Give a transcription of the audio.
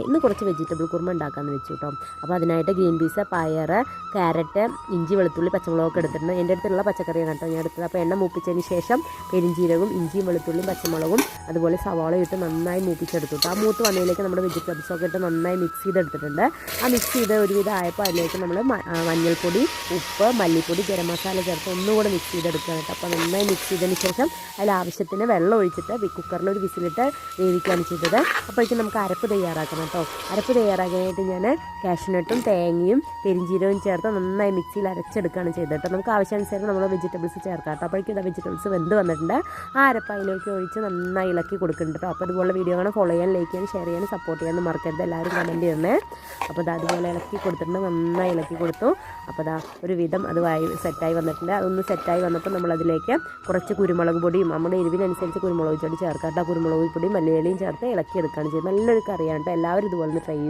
ഇന്ന് കുറച്ച് വെജിറ്റബിൾ കുറുമ ഉണ്ടാക്കാമെന്ന് വെച്ചു കേട്ടോ. അപ്പോൾ അതിനായിട്ട് ഗ്രീൻ പീസ്, പയർ, ക്യാരറ്റ്, ഇഞ്ചി, വെളുത്തുള്ളി, പച്ചമുളകൊക്കെ എടുത്തിട്ടുണ്ട്. എൻ്റെ അടുത്തുള്ള പച്ചക്കറിയാണ് കേട്ടോ ഞാൻ എടുത്തത്. അപ്പോൾ എണ്ണ മൂപ്പിച്ചതിന് ശേഷം പെരിഞ്ചീരകവും ഇഞ്ചിയും വെളുത്തുള്ളിയും പച്ചമുളകും അതുപോലെ സവാള ഇട്ട് നന്നായി മൂപ്പിച്ചെടുത്തു. ആ മൂത്ത് വന്നതിലേക്ക് നമ്മൾ വെജിറ്റബിൾസൊക്കെ ഇട്ട് നന്നായി മിക്സ് ചെയ്തെടുത്തിട്ടുണ്ട്. ആ മിക്സ് ചെയ്ത് ഒരുവിധം ആയപ്പോൾ അതിലേക്ക് നമ്മൾ മഞ്ഞൾപ്പൊടി, ഉപ്പ്, മല്ലിപ്പൊടി, ഗരം മസാല ചേർത്ത് ഒന്നുകൂടെ മിക്സ് ചെയ്തെടുക്കുകയാണ് കേട്ടോ. അപ്പോൾ നന്നായി മിക്സ് ചെയ്തതിന് ശേഷം അതിൽ ആവശ്യത്തിന് വെള്ളം ഒഴിച്ചിട്ട് കുക്കറിൽ ഒരു വിസിലിട്ട് വേവിക്കുകയാണ് ചെയ്തത്. അപ്പോഴേക്കും നമുക്ക് അരപ്പ് തയ്യാറാക്കാം കേട്ടോ. അരപ്പ് തയ്യാറാക്കാനായിട്ട് ഞാൻ കാഷ്യൂനട്ടും തേങ്ങയും പെരിഞ്ചീരകവും ചേർത്ത് നന്നായി മിക്സിയിൽ അരച്ചെടുക്കുകയാണ് ചെയ്തത് കേട്ടോ. നമുക്ക് ആവശ്യാനുസരണം നമ്മൾ വെജിറ്റബിൾസ് ചേർക്കാം കേട്ടോ. അപ്പോഴേക്കും ഇതാ വെജിറ്റബിൾസ് വെന്ത് വന്നിട്ടുണ്ട്. ആ അരപ്പ് അതിലേക്ക് ഒഴിച്ച് നന്നായി ഇളക്കി കൊടുക്കുന്നുണ്ട് കേട്ടോ. അപ്പോൾ അതുപോലെ വീഡിയോ കാണാൻ ഫോളോ ചെയ്യാൻ, ലൈക്ക് ചെയ്യാൻ, ഷെയർ ചെയ്യാൻ, സപ്പോർട്ട് ചെയ്യാൻ മറക്കരുത്. എല്ലാവരും കമൻറ്റ് ചെയ്യണേ. അപ്പോൾ അത് അതുപോലെ ഇളക്കി കൊടുത്തിട്ടുണ്ട്, നന്നായി ഇളക്കി കൊടുത്തു. അപ്പോൾ അതാ ഒരു വിധം അത് സെറ്റായി വന്നിട്ടുണ്ട്. അതൊന്ന് സെറ്റായി വന്നപ്പോൾ നമ്മളതിലേക്ക് കുറച്ച് കുരുമുളക് പൊടിയും നമ്മുടെ എരിവിനനുസരിച്ച് കുരുമുളക് പൊടി ചേർക്കാം കേട്ടോ. കുരുമുളക് പൊടിയും മല്ലിയിലയും ചേർത്ത് ഇളക്കി എടുക്കുകയാണ് ചെയ്യുന്നത്. നല്ലൊരു കറിയാണ് കേട്ടോ. എല്ലാവരും ഇതുപോലെ ഒന്ന് ട്രൈ ചെയ്യും.